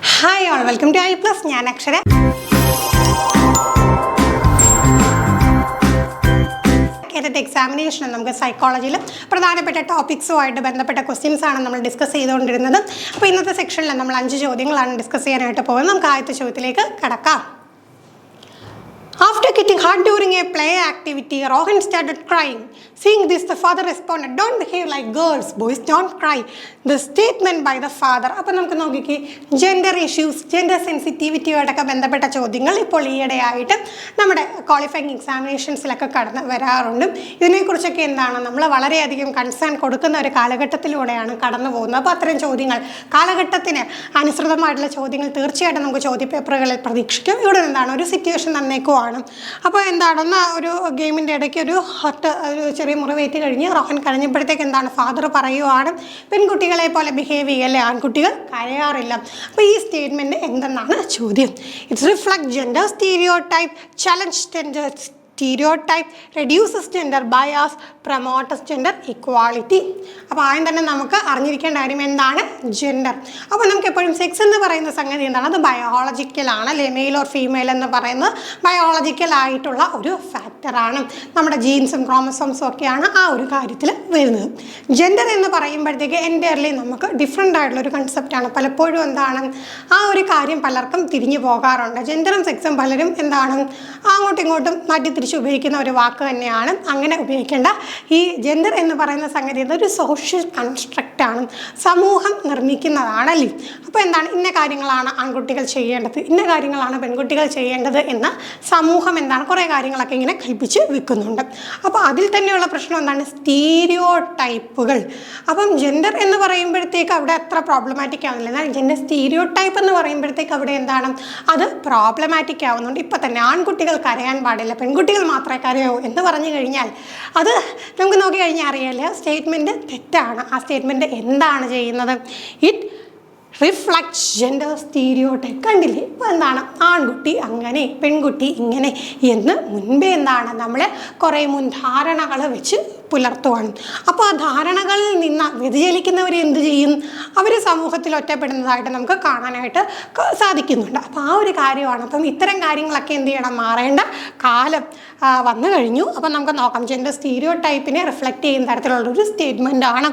Hi all, welcome to I+. ഞാൻ അക്ഷര. Examination നമുക്ക് സൈക്കോളജിയിൽ പ്രധാനപ്പെട്ട ടോപ്പിക്സുമായിട്ട് ബന്ധപ്പെട്ട ക്വസ്റ്റ്യൻസ് ആണ് നമ്മൾ ഡിസ്കസ് ചെയ്തുകൊണ്ടിരുന്നത്. അപ്പോൾ ഇന്നത്തെ സെക്ഷനിൽ നമ്മൾ 5 ചോദ്യങ്ങളാണ് ഡിസ്കസ് ചെയ്യാനായിട്ട് പോകുന്നത്. നമുക്ക് ആദ്യത്തെ ചോദ്യത്തിലേക്ക് കടക്കാം. After getting hurt during a play activity, Rohan started crying. Seeing this, the father responded, "Don't behave like girls. Boys don't cry." The statement by the father. അപ്പോൾ നമുക്ക് നോക്കിക്കേ, ജെൻഡർ ഇഷ്യൂസ്, ജെൻഡർ സെൻസിറ്റിവിറ്റിയോടൊക്കെ ബന്ധപ്പെട്ട ചോദ്യങ്ങൾ ഇപ്പോൾ ഈയിടെയായിട്ട് നമ്മുടെ ക്വാളിഫയിങ് എക്സാമിനേഷൻസിലൊക്കെ കടന്ന് വരാറുണ്ട്. ഇതിനെക്കുറിച്ചൊക്കെ എന്താണ് നമ്മൾ വളരെയധികം കൺസേൺ കൊടുക്കുന്ന ഒരു കാലഘട്ടത്തിലൂടെയാണ് കടന്നു പോകുന്നത്. അപ്പോൾ അത്തരം ചോദ്യങ്ങൾ, കാലഘട്ടത്തിന് അനുസൃതമായിട്ടുള്ള ചോദ്യങ്ങൾ തീർച്ചയായിട്ടും നമുക്ക് ചോദ്യപേപ്പറുകളിൽ പ്രതീക്ഷിക്കും. ഇവിടെ എന്താണ് ഒരു സിറ്റുവേഷൻ തന്നേക്കുവാണ്. അപ്പോൾ എന്താണെന്ന് ഒരു ഗെയിമിൻ്റെ ഇടയ്ക്ക് ഒരു ചെറിയ മുറിവേറ്റ് കഴിഞ്ഞ് റോഹൻ കഴിഞ്ഞപ്പോഴത്തേക്ക് എന്താണ് ഫാദർ പറയുവാണ്, പെൺകുട്ടികളെ പോലെ ബിഹേവ് ചെയ്യല്ലേ, ആൺകുട്ടികൾ കരയാറില്ല. അപ്പോൾ ഈ സ്റ്റേറ്റ്മെൻറ്റ് എന്തെന്നാണ് ചോദ്യം. It's reflect gender stereotype, challenge gender stereotype, reduces gender bias, promotes gender equality. അപ്പോൾ ആദ്യം തന്നെ നമുക്ക് അറിഞ്ഞിരിക്കേണ്ട കാര്യം എന്താണ് ജെൻഡർ. അപ്പോൾ നമുക്ക് എപ്പോഴും സെക്സ് എന്ന് പറയുന്ന സംഗതി എന്താണ്, അത് ബയോളജിക്കലാണ് അല്ലേ. മെയിൽ ഓർ ഫീമെയിൽ എന്ന് പറയുന്നത് ബയോളജിക്കലായിട്ടുള്ള ഒരു ഫാക്ടറാണ്. നമ്മുടെ ജീൻസും ക്രോമസോംസും ഒക്കെയാണ് ആ ഒരു കാര്യത്തിൽ വരുന്നത്. ജെൻഡർ എന്ന് പറയുമ്പോഴത്തേക്ക് എൻ്റയർലി നമുക്ക് ഡിഫറെൻ്റ് ആയിട്ടുള്ളൊരു കൺസെപ്റ്റാണ്. പലപ്പോഴും എന്താണ് ആ ഒരു കാര്യം പലർക്കും തിരിഞ്ഞു പോകാറുണ്ട്. ജെൻഡറും സെക്സും പലരും എന്താണ് അങ്ങോട്ടും ഇങ്ങോട്ടും മാറ്റി തിരിച്ച് ഉപയോഗിക്കുന്ന ഒരു വാക്ക് തന്നെയാണ്. അങ്ങനെ ഉപയോഗിക്കേണ്ട. ഈ ജെൻഡർ എന്ന് പറയുന്ന സംഗതി ഒരു സോഷ്യൽ കൺസ്ട്രക്റ്റാണ്, സമൂഹം നിർമ്മിക്കുന്നതാണല്ലേ. അപ്പോൾ എന്താണ് ഇന്ന കാര്യങ്ങളാണ് ആൺകുട്ടികൾ ചെയ്യേണ്ടത്, ഇന്ന കാര്യങ്ങളാണ് പെൺകുട്ടികൾ ചെയ്യേണ്ടത് എന്ന് സമൂഹം എന്താണ് കുറേ കാര്യങ്ങളൊക്കെ ഇങ്ങനെ കൽപ്പിച്ച് വെക്കുന്നുണ്ട്. അപ്പോൾ അതിൽ തന്നെയുള്ള പ്രശ്നം എന്താണ്, സ്റ്റീരിയോ ടൈപ്പുകൾ. അപ്പം ജെൻഡർ എന്ന് പറയുമ്പോഴത്തേക്ക് അവിടെ അത്ര പ്രോബ്ലമാറ്റിക് ആവുന്നില്ല. എന്നാൽ ജെൻഡർ സ്റ്റീരിയോ ടൈപ്പ് എന്ന് പറയുമ്പോഴത്തേക്ക് അവിടെ എന്താണ് അത് പ്രോബ്ലമാറ്റിക് ആവുന്നുണ്ട്. ഇപ്പം തന്നെ ആൺകുട്ടികൾ കരയാൻ പാടില്ല, പെൺകുട്ടികൾ മാത്രമേ കരയൂ എന്ന് പറഞ്ഞു കഴിഞ്ഞാൽ അത് നമുക്ക് നോക്കി കഴിഞ്ഞാൽ അറിയാമല്ലേ സ്റ്റേറ്റ്മെൻറ്റ് തെറ്റാണ്. ആ സ്റ്റേറ്റ്മെൻറ്റ് എന്താണ് ചെയ്യുന്നത്, ഇറ്റ് റിഫ്ലക്ട്സ് ജെൻഡർ സ്റ്റീരിയോടൈപ്പ്. കണ്ടില്ലേ ഇപ്പോൾ എന്താണ് ആൺകുട്ടി അങ്ങനെ പെൺകുട്ടി ഇങ്ങനെ എന്ന് മുൻപേ എന്താണ് നമ്മൾ കുറേ മുൻധാരണകൾ വെച്ച് പുലർത്തുവാണ്. അപ്പോൾ ആ ധാരണകളിൽ നിന്ന് വ്യതിചലിക്കുന്നവർ എന്ത് ചെയ്യും, അവർ സമൂഹത്തിൽ ഒറ്റപ്പെടുന്നതായിട്ട് നമുക്ക് കാണാനായിട്ട് സാധിക്കുന്നുണ്ട്. അപ്പോൾ ആ ഒരു കാര്യമാണ്. അപ്പം ഇത്തരം കാര്യങ്ങളൊക്കെ എന്ത് ചെയ്യണം, മാറേണ്ട കാലം വന്നു കഴിഞ്ഞു. അപ്പം നമുക്ക് നോക്കാം. ജെൻഡർ സ്റ്റീരിയോ ടൈപ്പിനെ റിഫ്ലക്റ്റ് ചെയ്യുന്ന തരത്തിലുള്ളൊരു സ്റ്റേറ്റ്മെൻറ്റാണ്.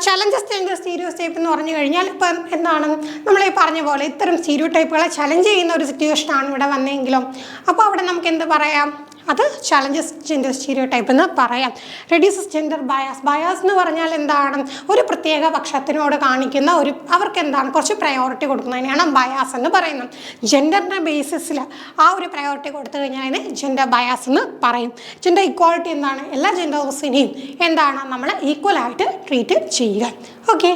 ചലഞ്ചസ് ജെൻഡർ സ്റ്റീരിയോ ടൈപ്പ് എന്ന് പറഞ്ഞു കഴിഞ്ഞാൽ ഇപ്പം എന്താണ് നമ്മൾ ഈ പറഞ്ഞ പോലെ ഇത്തരം സ്റ്റീരിയോ ടൈപ്പുകളെ ചലഞ്ച് ചെയ്യുന്ന ഒരു സിറ്റുവേഷനാണ് ഇവിടെ വന്നെങ്കിലും അപ്പോൾ അവിടെ നമുക്ക് എന്ത് പറയാം, അത് ചലഞ്ചസ് ജെൻഡർ സ്റ്റീരിയോ ടൈപ്പ് എന്ന് പറയാം. Reduces gender bias. ബയാസ് എന്ന് പറഞ്ഞാൽ എന്താണ് ഒരു പ്രത്യേക പക്ഷത്തിനോട് കാണിക്കുന്ന ഒരു അവർക്ക് എന്താണ് കുറച്ച് പ്രയോറിറ്റി കൊടുക്കുന്നതിനെയാണ് ബയാസ് എന്ന് പറയുന്നത്. ജെൻഡറിൻ്റെ ബേസിസിൽ ആ ഒരു പ്രയോറിറ്റി കൊടുത്തു കഴിഞ്ഞാൽ അതിനെ ജെൻഡർ ബയാസ് എന്ന് പറയും. ജെൻഡർ ഇക്വാളിറ്റി എന്താണ്, എല്ലാ ജെൻഡേഴ്സിനെയും എന്താണ് നമ്മൾ ഈക്വലായിട്ട് ട്രീറ്റ് ചെയ്യുക. ഓക്കെ,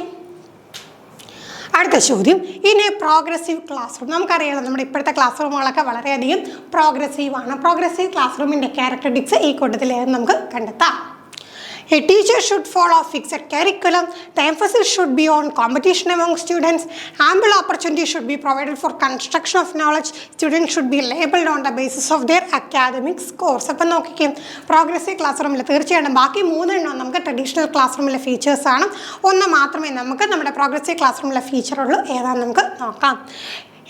അടുത്ത ചോദ്യം. In A progressive class room. നമുക്കറിയാം നമ്മുടെ ഇപ്പോഴത്തെ ക്ലാസ് റൂമുകളൊക്കെ വളരെയധികം പ്രോഗ്രസീവാണ്. പ്രോഗ്രസീവ് ക്ലാസ് റൂമിൻ്റെ ക്യാരക്ടറിസ്റ്റിക്സ് ഈ കൂട്ടത്തിൽ നമുക്ക് കണ്ടെത്താം. A teacher should follow fixed curriculum. The emphasis should be on competition among students. Ample opportunity should be provided for construction of knowledge. Students should be labeled on the basis of their academic scores. അപ്പോൾ നോക്കിക്കും progressive class റൂമിൽ തീർച്ചയായിട്ടും ബാക്കി 3 എണ്ണം നമുക്ക് traditional class റൂമിലെ ഫീച്ചേഴ്സാണ്. ഒന്ന് മാത്രമേ നമുക്ക് നമ്മുടെ പ്രോഗ്രസീവ് ക്ലാസ് റൂമിലെ ഫീച്ചറുള്ളൂ. ഏതാണെന്ന് നമുക്ക് നോക്കാം.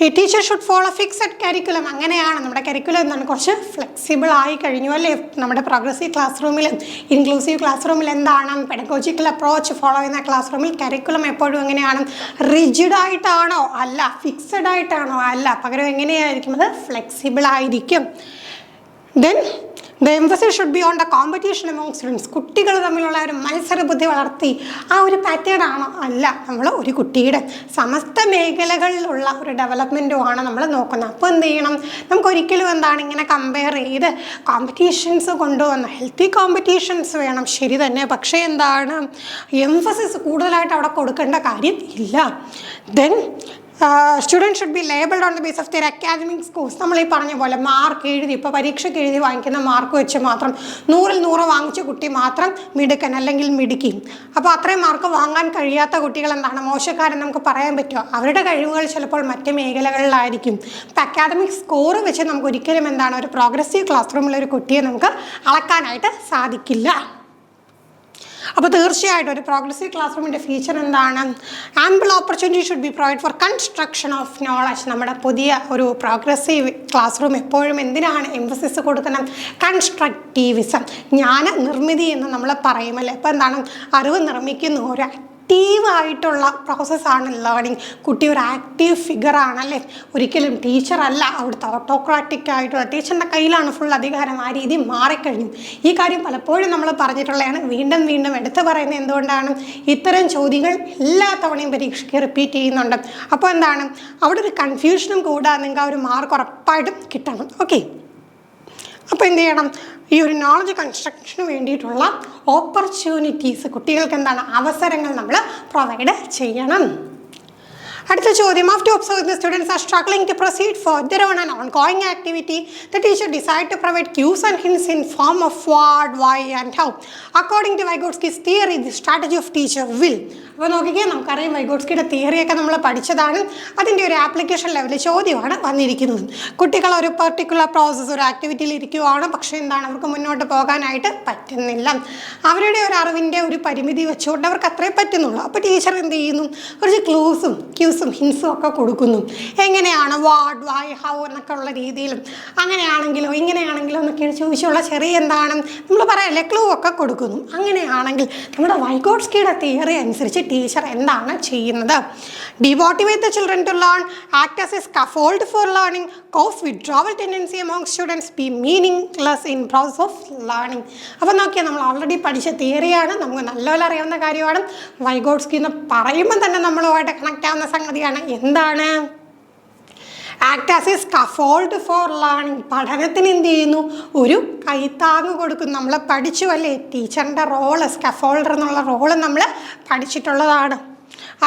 ഈ teacher should follow fixed curriculum. അങ്ങനെയാണ് നമ്മുടെ കരിക്കുലം എന്താണ് കുറച്ച് ഫ്ലെക്സിബിൾ ആയി കഴിഞ്ഞു അല്ലേ. നമ്മുടെ പ്രോഗ്രസീവ് ക്ലാസ് റൂമിൽ ഇൻക്ലൂസീവ് ക്ലാസ് റൂമിൽ എന്താണ് പെഡഗോജിക്കൽ അപ്രോച്ച് ഫോളോ ചെയ്യുന്ന ക്ലാസ് റൂമിൽ കരിക്കുലം എപ്പോഴും എങ്ങനെയാണ്, റിജിഡ് ആയിട്ടാണോ അല്ല, ഫിക്സഡ് ആയിട്ടാണോ അല്ല, പകരം എങ്ങനെയായിരിക്കും അത് ഫ്ലെക്സിബിൾ ആയിരിക്കും. Then the emphasis should be on the competition among students. കുട്ടികൾ തമ്മിലുള്ള ഒരു മത്സരബുദ്ധി വളർത്തി ആ ഒരു പാറ്റേൺ ആണോ അല്ല, നമ്മൾ ഒരു കുട്ടിയുടെ സമസ്ത മേഖലകളിലുള്ള ഒരു ഡെവലപ്മെൻറ്റുമാണ് നമ്മൾ നോക്കുന്നത്. അപ്പോൾ എന്ത് ചെയ്യണം, നമുക്കൊരിക്കലും എന്താണ് ഇങ്ങനെ കമ്പയർ ചെയ്ത് കോമ്പറ്റീഷൻസ് കൊണ്ടുവന്ന് ഹെൽത്തി കോമ്പറ്റീഷൻസ് വേണം, ശരി തന്നെ. പക്ഷേ എന്താണ് എംഫസിസ് കൂടുതലായിട്ട് അവിടെ കൊടുക്കേണ്ട കാര്യം ഇല്ല. Then student should be labelled on the base of their academic scores. നമ്മൾ ഈ പറഞ്ഞ പോലെ മാർക്ക് എഴുതി ഇപ്പോൾ പരീക്ഷയ്ക്ക് എഴുതി വാങ്ങിക്കുന്ന മാർക്ക് വെച്ച് മാത്രം 100-ൽ 100 വാങ്ങിച്ച കുട്ടി മാത്രം മിടുക്കൻ അല്ലെങ്കിൽ മിടുക്കി. അപ്പോൾ അത്രയും മാർക്ക് വാങ്ങാൻ കഴിയാത്ത കുട്ടികൾ എന്താണ് മോശക്കാരൻ നമുക്ക് പറയാൻ പറ്റുമോ? അവരുടെ കഴിവുകൾ ചിലപ്പോൾ മറ്റ് മേഖലകളിലായിരിക്കും. ഇപ്പോൾ അക്കാദമിക് സ്കോർ വെച്ച് നമുക്ക് ഒരിക്കലും എന്താണ് ഒരു പ്രോഗ്രസീവ് ക്ലാസ് റൂമിലൊരു കുട്ടിയെ നമുക്ക് അളക്കാനായിട്ട് സാധിക്കില്ല. അപ്പോൾ തീർച്ചയായിട്ടും ഒരു പ്രോഗ്രസീവ് ക്ലാസ് റൂമിൻ്റെ ഫീച്ചർ എന്താണ്? Ample opportunity should be provide four construction of knowledge. നമ്മുടെ പുതിയ ഒരു പ്രോഗ്രസീവ് ക്ലാസ് റൂം എപ്പോഴും എന്തിനാണ് എംഫസിസ് കൊടുക്കണം? കൺസ്ട്രക്റ്റീവിസം, ജ്ഞാന നിർമ്മിതി എന്ന് നമ്മൾ പറയുമല്ലേ. അപ്പോൾ എന്താണ്? അറിവ് നിർമ്മിക്കുന്നു, ഒരു ആക്റ്റീവായിട്ടുള്ള പ്രോസസ്സാണ് ലേണിംഗ്. കുട്ടി ഒരു ആക്റ്റീവ് ഫിഗറാണല്ലേ, ഒരിക്കലും ടീച്ചറല്ല. അവിടുത്തെ ഓട്ടോക്രാറ്റിക് ആയിട്ടുള്ള ടീച്ചറിൻ്റെ കയ്യിലാണ് ഫുൾ അധികാരം. ആ രീതി മാറിക്കഴിഞ്ഞു. ഈ കാര്യം പലപ്പോഴും നമ്മൾ പറഞ്ഞിട്ടുള്ളതാണ്. വീണ്ടും വീണ്ടും എടുത്തു പറയുന്നത് എന്തുകൊണ്ടാണ്? ഇത്തരം ചോദ്യങ്ങൾ എല്ലാ തവണയും പരീക്ഷയ്ക്ക് റിപ്പീറ്റ് ചെയ്യുന്നുണ്ട്. അപ്പോൾ എന്താണ്? അവിടെ ഒരു കൺഫ്യൂഷനും കൂടാതെ നിങ്ങൾക്ക് ആ ഒരു മാർക്ക് ഉറപ്പായിട്ടും കിട്ടണം. ഓക്കെ, അപ്പോൾ എന്ത് ചെയ്യണം? ഈ ഒരു നോളജ് കൺസ്ട്രക്ഷന് വേണ്ടിയിട്ടുള്ള ഓപ്പർച്യൂണിറ്റീസ്, കുട്ടികൾക്ക് എന്താണ് അവസരങ്ങൾ നമ്മൾ പ്രൊവൈഡ് ചെയ്യണം. അടുത്ത ചോദ്യം, after observing the students are struggling to proceed further on an ongoing activity, the teacher decide to provide cues and hints in form of what, why and how. According to Vygotsky's theory, the strategy of teacher will. അപ്പോൾ നോക്കിക്കേ, നമുക്കറിയാം വൈഗോട്സ്കിയുടെ തിയറിയൊക്കെ നമ്മൾ പഠിച്ചതാണ്. അതിൻ്റെ ഒരു application ലെവലിൽ ചോദ്യമാണ് വന്നിരിക്കുന്നത്. കുട്ടികൾ ഒരു പെർട്ടിക്കുലർ പ്രോസസ്സ്, ഒരു ആക്ടിവിറ്റിയിൽ ഇരിക്കുവാണ്, പക്ഷേ എന്താണ്, അവർക്ക് മുന്നോട്ട് പോകാനായിട്ട് പറ്റുന്നില്ല. അവരുടെ ഒരു അറിവിൻ്റെ ഒരു പരിമിതി വെച്ചുകൊണ്ട് അവർക്ക് അത്രേ പറ്റുന്നുള്ളൂ. അപ്പോൾ ടീച്ചർ എന്ത് ചെയ്യുന്നു? കുറച്ച് ക്യൂസും ഹിൻസും ഒക്കെ കൊടുക്കുന്നു. എങ്ങനെയാണ് വാട്ട്, വൈ, ഹൗ എന്നൊക്കെ ഉള്ള രീതിയിലും, അങ്ങനെയാണെങ്കിലോ ഇങ്ങനെയാണെങ്കിലോ എന്നൊക്കെ ചോദിച്ചുള്ള ചെറിയ എന്താണ് നമ്മൾ പറയല്ലേ, ക്ലൂ ഒക്കെ കൊടുക്കുന്നു. അങ്ങനെയാണെങ്കിൽ നമ്മുടെ വൈഗോട്സ്കിയുടെ തിയറി അനുസരിച്ച് ടീച്ചർ എന്താണ് ചെയ്യുന്നത്? Demotivate the children to learn, act as a scaffold for learning, cause withdrawal tendency among students, be meaningless in process of learning. അപ്പോൾ നോക്കിയാൽ നമ്മൾ ഓൾറെഡി പഠിച്ച തിയറിയാണ്, നമുക്ക് നല്ലപോലെ അറിയാവുന്ന കാര്യമാണ്. വൈഗോട്സ്കി എന്ന് പറയുമ്പോൾ തന്നെ നമ്മളുമായിട്ട് കണക്റ്റ് ആവുന്ന സംഗതിയാണ്. എന്താണ്? Act as A scaffold for learning. പഠനത്തിന് എന്ത് ചെയ്യുന്നു? ഒരു കൈത്താങ്ങ് കൊടുക്കുന്നു. നമ്മൾ പഠിച്ചു അല്ലേ, ടീച്ചറിൻ്റെ റോള്, സ്കഫോൾഡർ എന്നുള്ള റോള് നമ്മൾ പഠിച്ചിട്ടുള്ളതാണ്.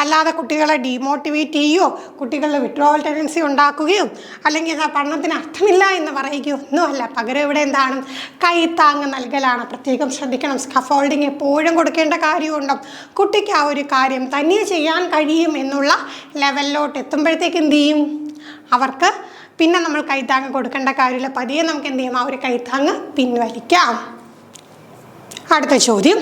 അല്ലാതെ കുട്ടികളെ ഡീമോട്ടിവേറ്റ് ചെയ്യുകയോ കുട്ടികളുടെ വിഡ്രോവൽ ടെൻഡൻസി ഉണ്ടാക്കുകയോ അല്ലെങ്കിൽ പഠനത്തിന് അർത്ഥമില്ല എന്ന് പറയുകയോ ഒന്നുമല്ല. പകരം ഇവിടെ എന്താണ്? കൈത്താങ്ങ് നൽകലാണ്. പ്രത്യേകം ശ്രദ്ധിക്കണം, സ്കഫോൾഡിങ് എപ്പോഴും കൊടുക്കേണ്ട കാര്യമുണ്ടോ? കുട്ടിക്ക് ആ ഒരു കാര്യം തന്നെ ചെയ്യാൻ കഴിയും എന്നുള്ള ലെവലിലോട്ട് എത്തുമ്പോഴത്തേക്ക് എന്ത് ചെയ്യും? അവർക്ക് പിന്നെ നമ്മൾ കൈത്താങ്ങ് കൊടുക്കേണ്ട കാര്യമില്ല. പതിയെ നമുക്ക് എന്ത് ചെയ്യാം? ആ ഒരു കൈത്താങ്ങ് പിൻവലിക്കാം. അടുത്ത ചോദ്യം,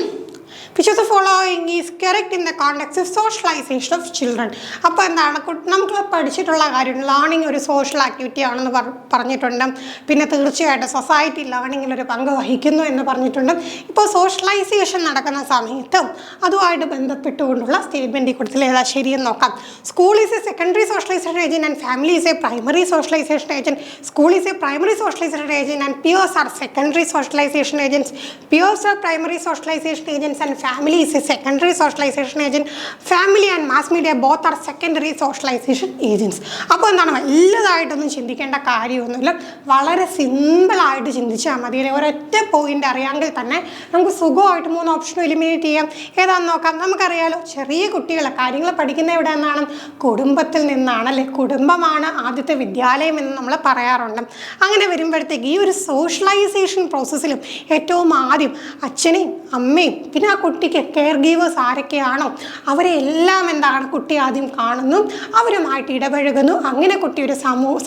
which of the following is correct in the context of socialization of children? അപ്പോൾ എന്താണ്? നമുക്ക് പഠിച്ചിട്ടുള്ള കാര്യം ലേണിംഗ് ഒരു സോഷ്യൽ ആക്ടിവിറ്റി ആണെന്ന് പറഞ്ഞിട്ടുണ്ട്. പിന്നെ തീർച്ചയായിട്ടും സൊസൈറ്റി ലേണിങ്ങിലൊരു പങ്ക് വഹിക്കുന്നു എന്ന് പറഞ്ഞിട്ടുണ്ട്. ഇപ്പോൾ സോഷ്യലൈസേഷൻ നടക്കുന്ന സമയത്ത് അതുമായിട്ട് ബന്ധപ്പെട്ടുകൊണ്ടുള്ള സ്റ്റേറ്റ്മെൻറ്റ് കൊടുത്തില്ല, ഏതാ ശരിയെന്ന് നോക്കാം. School is a secondary socialisation agent and family is a primary socialisation agent. School is a primary socialisation agent and peers are secondary socialisation agents. Peers are primary socialisation agents and family is a secondary socialization agent. Family and mass media both are secondary socialization agents. അപ്പോൾ എന്താണ്? വലുതായിട്ടൊന്നും ചിന്തിക്കേണ്ട കാര്യമൊന്നുമില്ല, വളരെ സിമ്പിളായിട്ട് ചിന്തിച്ചാൽ മതി. ഒരൊറ്റ പോയിന്റ് അറിയാമെങ്കിൽ തന്നെ നമുക്ക് സുഖമായിട്ട് 3 ഓപ്ഷനും എലിമിനേറ്റ് ചെയ്യാം. ഏതാണെന്ന് നോക്കാം. നമുക്കറിയാലോ, ചെറിയ കുട്ടികളെ കാര്യങ്ങൾ പഠിക്കുന്ന എവിടെ നിന്നാണ്? കുടുംബത്തിൽ നിന്നാണല്ലേ. കുടുംബമാണ് ആദ്യത്തെ വിദ്യാലയം എന്ന് നമ്മൾ പറയാറുണ്ട്. അങ്ങനെ വരുമ്പോഴത്തേക്ക് ഈ ഒരു സോഷ്യലൈസേഷൻ പ്രോസസ്സിലും ഏറ്റവും ആദ്യം അച്ഛനെയും അമ്മയും പിന്നെ ആ കുട്ടിക്ക് കെയർ ഗീവേഴ്സ് ആരൊക്കെയാണോ അവരെ എല്ലാം എന്താണ് കുട്ടി ആദ്യം കാണുന്നു, അവരുമായിട്ട് ഇടപഴകുന്നു. അങ്ങനെ കുട്ടി ഒരു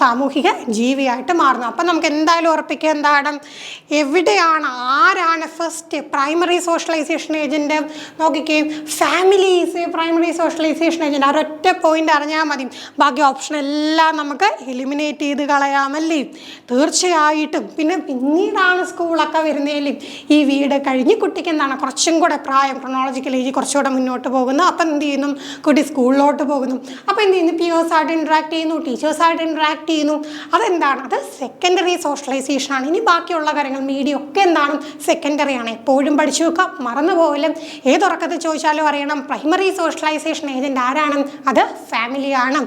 സാമൂഹിക ജീവിയായിട്ട് മാറുന്നു. അപ്പം നമുക്ക് എന്തായാലും ഉറപ്പിക്കുക എന്താണ്? എവിടെയാണ്, ആരാണ് ഫസ്റ്റ് പ്രൈമറി സോഷ്യലൈസേഷൻ ഏജൻറ്റ്? നോക്കിക്കേ, family is a primary socialisation agent. ഒരൊറ്റ പോയിന്റ് അറിഞ്ഞാൽ മതി, ബാക്കി ഓപ്ഷൻ എല്ലാം നമുക്ക് എലിമിനേറ്റ് ചെയ്ത് കളയാമല്ലേ. തീർച്ചയായിട്ടും പിന്നീടാണ് സ്കൂളൊക്കെ വരുന്നതിലും ഈ വീട് കഴിഞ്ഞ് കുട്ടിക്ക് എന്താണ് കുറച്ചും കൂടെ പ്രായം, ക്രോണോളജിക്കൽ ഏജ് കുറച്ചുകൂടെ മുന്നോട്ട് പോകുന്നു. അപ്പം എന്ത് ചെയ്യുന്നു? കുട്ടി സ്കൂളിലോട്ട് പോകുന്നു. അപ്പോൾ എന്ത് ചെയ്യുന്നു? പിയേഴ്സായിട്ട് ഇൻട്രാക്ട് ചെയ്യുന്നു, ടീച്ചേഴ്സായിട്ട് ഇൻട്രാക്ട് ചെയ്യുന്നു. അതെന്താണ്? അത് സെക്കൻഡറി സോഷ്യലൈസേഷനാണ്. ഇനി ബാക്കിയുള്ള കാര്യങ്ങൾ മീഡിയ ഒക്കെ എന്താണ്? സെക്കൻഡറിയാണ്. എപ്പോഴും പഠിച്ചു വെക്കാം, മറന്നു പോകലും. ഏതുറക്കത്തിൽ ചോദിച്ചാലും അറിയണം, പ്രൈമറി സോഷ്യലൈസേഷൻ ഏജൻറ്റ് ആരാണ്? അത് ഫാമിലിയാണ്.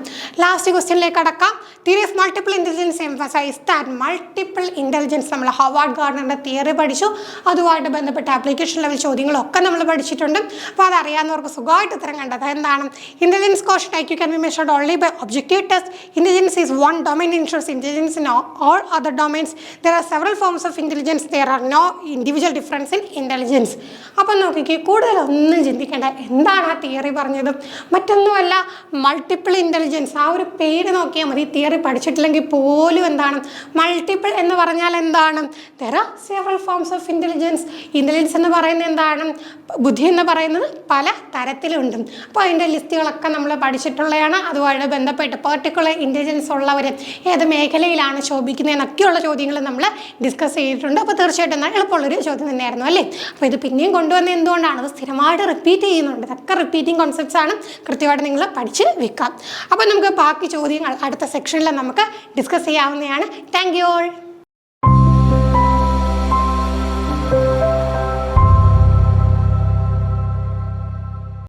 ലാസ്റ്റ് ക്വസ്റ്റ്യനിലേക്ക് അടക്കാം. Theory of multiple intelligence emphasise that multiple intelligence. നമ്മൾ ഹവാർഡ് ഗാർഡനറുടെ തിയറി പഠിച്ചു, അതുമായിട്ട് ബന്ധപ്പെട്ട ആപ്ലിക്കേഷൻ ലെവൽ ചോദ്യങ്ങളൊക്കെ നമ്മൾ പഠിച്ചിട്ടുണ്ട്. അപ്പോൾ അതറിയാവുന്നവർക്ക് സുഖമായിട്ട് ഉത്തരം കണ്ടത് എന്താണ്? Intelligence caution IQ can be measured only by objective tests. Intelligence is one domain, ensures intelligence in all other domains. There are several forms of intelligence. There are no individual difference in intelligence. അപ്പം നോക്കിക്കേ, കൂടുതലൊന്നും ചിന്തിക്കേണ്ട. എന്താണ് ആ theory പറഞ്ഞത്? മറ്റൊന്നുമല്ല, multiple intelligence. ആ ഒരു പേര് നോക്കിയാൽ മതി. തിയറി പഠിച്ചിട്ടില്ലെങ്കിൽ പോലും എന്താണ് മൾട്ടിപ്പിൾ എന്ന് പറഞ്ഞാൽ എന്താണ്? there are several forms of intelligence. Intelligence എന്ന് പറയുന്നത് എന്താണ്? ബുദ്ധി എന്ന് പറയുന്നത് പല തരത്തിലുണ്ട്. അപ്പോൾ അതിൻ്റെ ലിസ്റ്റുകളൊക്കെ നമ്മൾ പഠിച്ചിട്ടുള്ളതാണ്. അതുമായിട്ട് ബന്ധപ്പെട്ട് പെർട്ടിക്കുലർ ഇൻ്റലിജൻസ് ഉള്ളവർ ഏത് മേഖലയിലാണ് ശോഭിക്കുന്നതെന്നൊക്കെയുള്ള ചോദ്യങ്ങൾ നമ്മൾ ഡിസ്കസ് ചെയ്തിട്ടുണ്ട്. അപ്പോൾ തീർച്ചയായിട്ടും എളുപ്പമുള്ളൊരു ചോദ്യം തന്നെയായിരുന്നു അല്ലേ? അപ്പോൾ ഇത് പിന്നെയും കൊണ്ടുവന്നത് എന്തുകൊണ്ടാണ്? അത് സ്ഥിരമായിട്ട് റിപ്പീറ്റ് ചെയ്യുന്നുണ്ട്. ഇതൊക്കെ റിപ്പീറ്റിംഗ് കോൺസെപ്റ്റ്സ് ആണ്. കൃത്യമായിട്ട് നിങ്ങൾ പഠിച്ച് വെക്കാം. അപ്പോൾ നമുക്ക് ബാക്കി ചോദ്യങ്ങൾ അടുത്ത സെക്ഷനിൽ നമുക്ക് ഡിസ്കസ് ചെയ്യാവുന്നതാണ്. Thank you all.